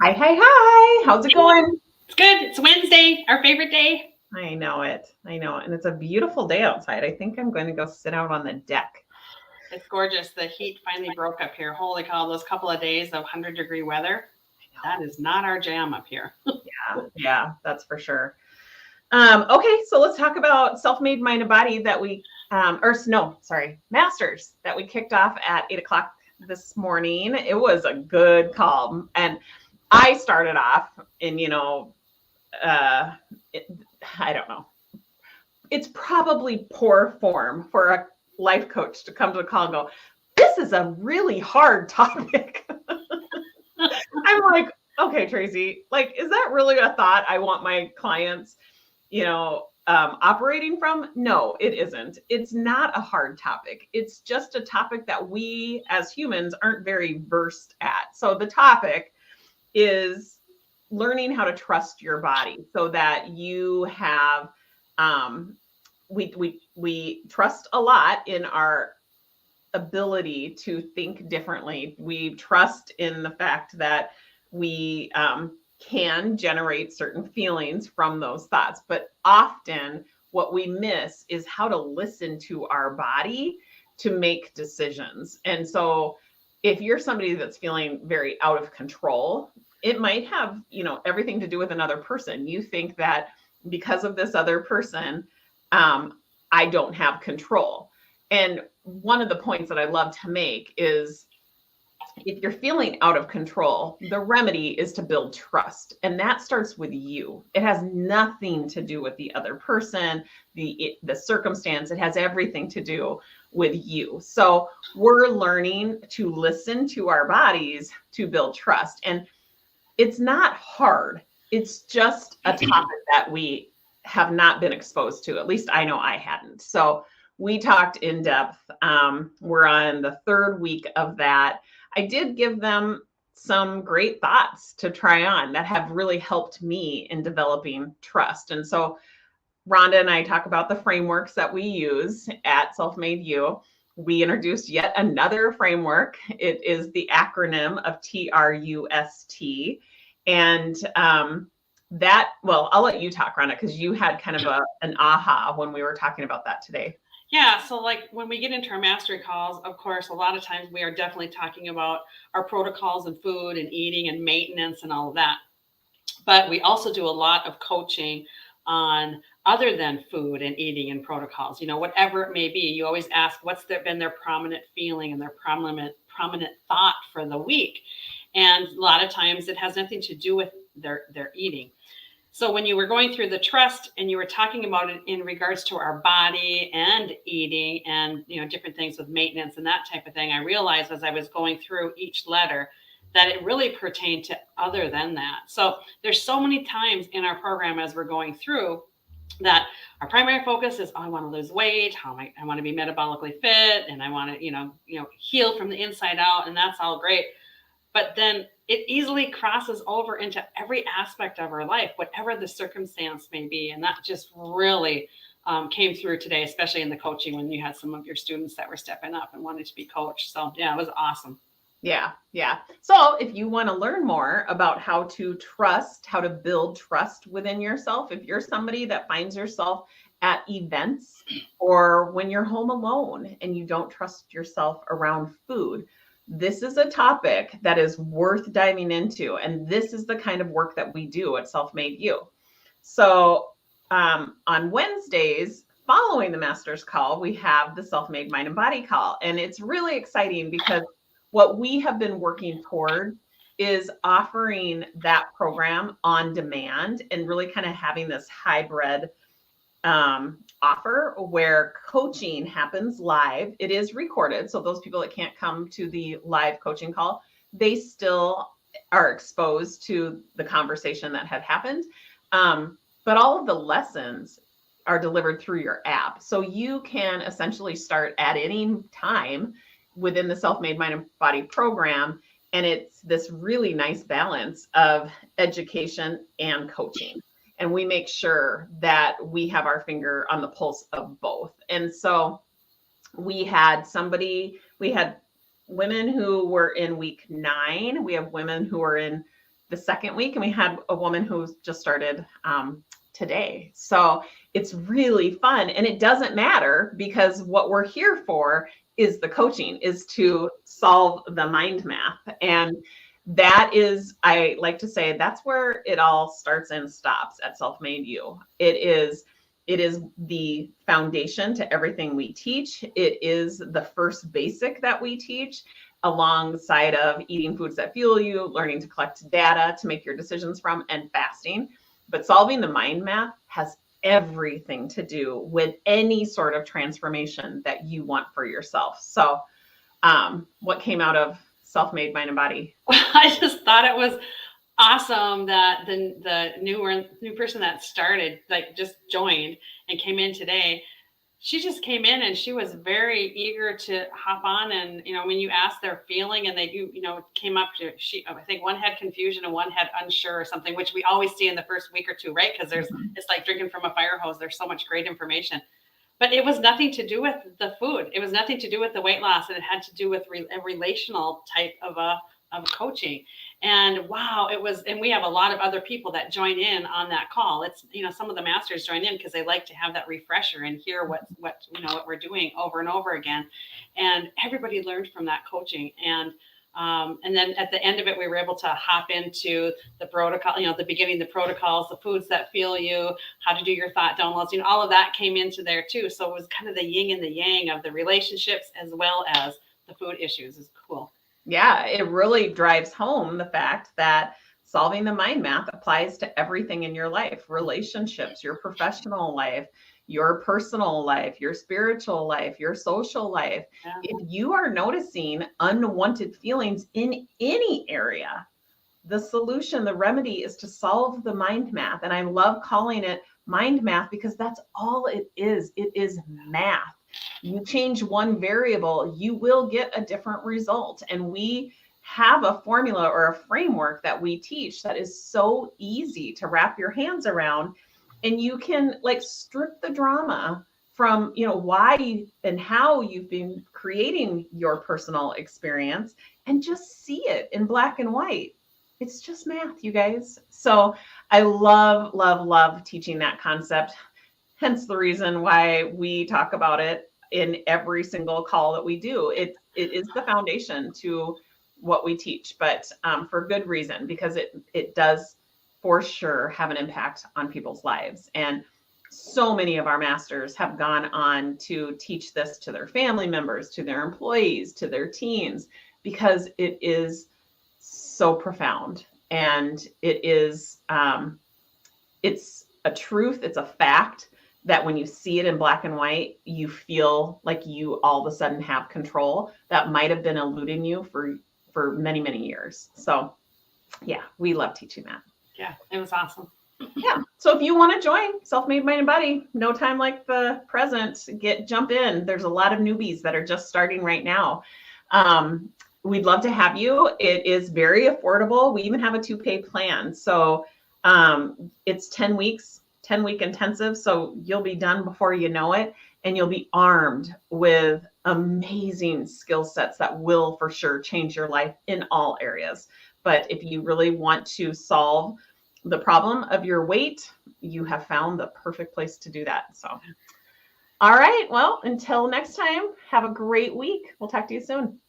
Hi, hi, hi. How's it going? It's good. It's Wednesday, our favorite day. I know it. I know it. And it's a beautiful day outside. I think I'm going to go sit out on the deck. It's gorgeous. The heat finally broke up here. Holy cow, those couple of days of 100-degree weather, that is not our jam up here. Yeah, that's for sure. Okay, so let's talk about self-made mind and body that we, masters that we kicked off at 8 o'clock this morning. It was a good call. And I started off in, uh, it, I don't know. It's probably poor form for a life coach to come to a call and go, this is a really hard topic. I'm like, okay, Tracy, like, is that really a thought I want my clients, operating from? No, it isn't. It's not a hard topic. It's just a topic that we as humans aren't very versed at. So the topic is learning how to trust your body so that you have we trust a lot in our ability to think differently. We trust in the fact that we can generate certain feelings from those thoughts, but often what we miss is how to listen to our body to make decisions. And so if you're somebody that's feeling very out of control, it might have, everything to do with another person. You think that because of this other person, I don't have control. And one of the points that I love to make is if you're feeling out of control, the remedy is to build trust. And that starts with you. It has nothing to do with the other person, the circumstance. It has everything to do with you. So we're learning to listen to our bodies to build trust. And it's not hard. It's just a topic that we have not been exposed to. At least I know I hadn't. So we talked in depth. We're on the third week of that. I did give them some great thoughts to try on that have really helped me in developing trust. And so Rhonda and I talk about the frameworks that we use at SelfMade You. We introduced yet another framework. It is the acronym of TRUST. And I'll let you talk, Rhonda, because you had kind of an aha when we were talking about that today. Yeah, so like when we get into our mastery calls, of course, a lot of times we are definitely talking about our protocols and food and eating and maintenance and all of that. But we also do a lot of coaching on other than food and eating and protocols, whatever it may be. You always ask what's been their prominent feeling and their prominent thought for the week. And a lot of times it has nothing to do with their eating. So when you were going through the trust and you were talking about it in regards to our body and eating and different things with maintenance and that type of thing, I realized as I was going through each letter that it really pertained to other than that. So there's so many times in our program as we're going through that our primary focus is, I want to lose weight, I want to be metabolically fit, and I want to heal from the inside out, and that's all great. But then it easily crosses over into every aspect of our life, whatever the circumstance may be. And that just really came through today, especially in the coaching when you had some of your students that were stepping up and wanted to be coached. So yeah, it was awesome. Yeah. So if you want to learn more about how to trust, how to build trust within yourself, if you're somebody that finds yourself at events or when you're home alone and you don't trust yourself around food, this is a topic that is worth diving into. And this is the kind of work that we do at SelfMade You. So on Wednesdays, following the master's call, we have the SelfMade Mind and Body call. And it's really exciting because what we have been working toward is offering that program on demand and really kind of having this hybrid offer where coaching happens live. It is recorded. So those people that can't come to the live coaching call, they still are exposed to the conversation that had happened. But all of the lessons are delivered through your app. So you can essentially start at any time within the SelfMade Mind and Body program. And it's this really nice balance of education and coaching. And we make sure that we have our finger on the pulse of both. And so we had women who were in week 9. We have women who are in the second week, and we had a woman who's just started today. So it's really fun, and it doesn't matter, because what we're here for is the coaching, is to solve the mind map. And that is, I like to say, that's where it all starts and stops at SelfMade You. It is the foundation to everything we teach. It is the first basic that we teach, alongside of eating foods that fuel you, learning to collect data to make your decisions from, and fasting. But solving the mind map has everything to do with any sort of transformation that you want for yourself. So what came out of SelfMade Mind and Body? I just thought it was awesome that the new person that started, like, just joined and came in today. She just came in and she was very eager to hop on. And, when you ask their feeling, and they do, came up to, I think one had confusion and one had unsure or something, which we always see in the first week or two, right? Because it's like drinking from a fire hose. There's so much great information. But it was nothing to do with the food. It was nothing to do with the weight loss. And it had to do with a relational type of coaching. And wow, it was, and we have a lot of other people that join in on that call. It's, some of the masters join in because they like to have that refresher and hear what we're doing over and over again. And everybody learned from that coaching. And then at the end of it, we were able to hop into the protocol, the beginning, the protocols, the foods that fuel you, how to do your thought downloads, all of that came into there too. So it was kind of the yin and the yang of the relationships as well as the food issues. Is cool. Yeah, it really drives home the fact that solving the mind map applies to everything in your life: relationships, your professional life, your personal life, your spiritual life, your social life. Yeah. If you are noticing unwanted feelings in any area, the solution, the remedy, is to solve the mind map. And I love calling it mind math, because that's all it is. It is math. You change one variable, you will get a different result. And we have a formula or a framework that we teach that is so easy to wrap your hands around. And you can, like, strip the drama from, why and how you've been creating your personal experience, and just see it in black and white. It's just math, you guys. So I love, love, love teaching that concept. Hence the reason why we talk about it in every single call that we do. It is the foundation to what we teach, but for good reason, because it does for sure have an impact on people's lives. And so many of our masters have gone on to teach this to their family members, to their employees, to their teams, because it is so profound. And it is, it's a truth, it's a fact, that when you see it in black and white, you feel like you all of a sudden have control that might have been eluding you for many, many years. So yeah, we love teaching that. Yeah, it was awesome. Yeah. So if you want to join SelfMade Mind and Body, no time like the present, jump in. There's a lot of newbies that are just starting right now. We'd love to have you. It is very affordable. We even have a 2-pay plan. So it's 10 weeks. 10-week intensive. So you'll be done before you know it, and you'll be armed with amazing skill sets that will for sure change your life in all areas. But if you really want to solve the problem of your weight, you have found the perfect place to do that. So, all right. Well, until next time, have a great week. We'll talk to you soon.